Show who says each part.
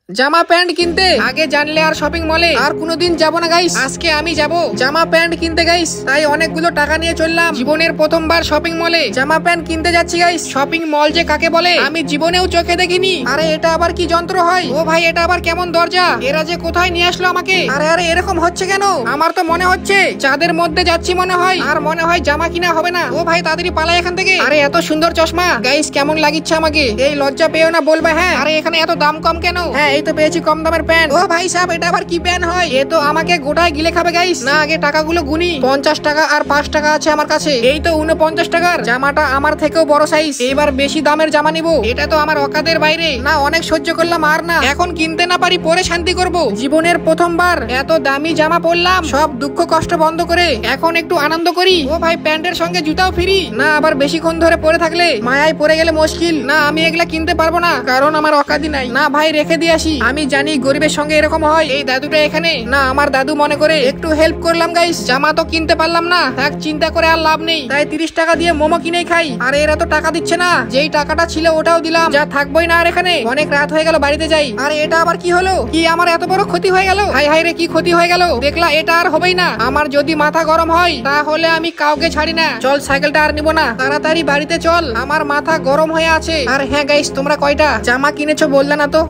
Speaker 1: জামা প্যান্ট কিনতে। আগে জানলে আর শপিং মলে আর কোনোদিন যাবো না গাইস। আজকে আমি যাব জামা প্যান্ট কিনতে গাইস। তাই অনেকগুলো টাকা নিয়ে চললাম। জীবনের প্রথমবার শপিং মলে জামা প্যান্ট কিনতে যাচ্ছি গাইস। শপিং মল যে কাকে বলে আমি জীবনেও চোখে দেখিনি। আরে এটা আবার কি যন্ত্র হয়? ও ভাই এটা আবার কেমন দরজা? এরা যে কোথায় নিয়ে আসলো আমাকে? আরে আরে এরকম হচ্ছে কেন? আমার তো মনে হচ্ছে চাঁদের মধ্যে যাচ্ছি মনে হয়। আর মনে হয় জামা কিনা হবে না। ও ভাই তাড়াতাড়ি পালাই এখান থেকে। আরে এত সুন্দর চশমা গাইস, কেমন লাগিচ্ছে আমাকে? এই লজ্জা পেও না বলবে? হ্যাঁ। আরে এখানে এত দাম কম কেন? হ্যাঁ এই তো পেয়েছি কম দামের প্যান্ট। ও ভাই সাহেব এটা আবার কি প্যান্ট হয়? এ তো আমাকে গোটায় গিলে খাবে গাইস। না আগে টাকাগুলো গুনি। 50 টাকা আর 5 টাকা আছে আমার কাছে। এই তো 49 টাকার জামাটা আমার থেকেও বড় সাইজ। এবার বেশি দামের জামা নিবো। এটা তো আমার অকাদের বাইরে। না অনেক সহ্য করলাম আর না। এখন কিনতে না পারি পরে শান্তি করব। জীবনের প্রথমবার এত দামি জামা পরলাম। সব দুঃখ কষ্ট বন্ধ করে এখন একটু আনন্দ করি। ও ভাই প্যান্টের সঙ্গে জুতাও ফ্রি। না আবার বেশিক্ষণ ধরে পরে থাকলে মায়ায় পড়ে গেলে মুশকিল। না আমি এগুলা কিনতে পারবো না, কারণ আমার অকাদি নাই। না ভাই রেখে দিয়ে আসি। আমি জানি গরিবের সঙ্গে এরকম হয়। এই দাদুটা এখানে না, আমার দাদু মনে করে একটু হেল্প করলাম গাইস। জামা তো কিনতে পারলাম না, এক চিন্তা করে আর লাভ নেই। তাই 30 টাকা দিয়ে মোমো কিনে খাই। আর এরা তো টাকা দিচ্ছে না। যেই টাকাটা ছিল ওটাও দিলাম। যা থাকবোই না আর এখানে। অনেক রাত হয়ে গেল, বাড়িতে যাই। আর এটা আবার কি হলো? কি আমার এত বড় ক্ষতি হয়ে গেল? হাই হাই রে কি ক্ষতি হয়ে গেল? দেখলা এটা আর হবেই না। আমার যদি মাথা গরম হয় তাহলে আমি কাউকে ছাড়ি না। চল সাইকেলটা আর নিবো না, তাড়াতাড়ি বাড়িতে চল, আমার মাথা গরম হয়ে আছে। আর হ্যাঁ গাইস তোমরা কয়টা জামা কিনেছো বললে না তো?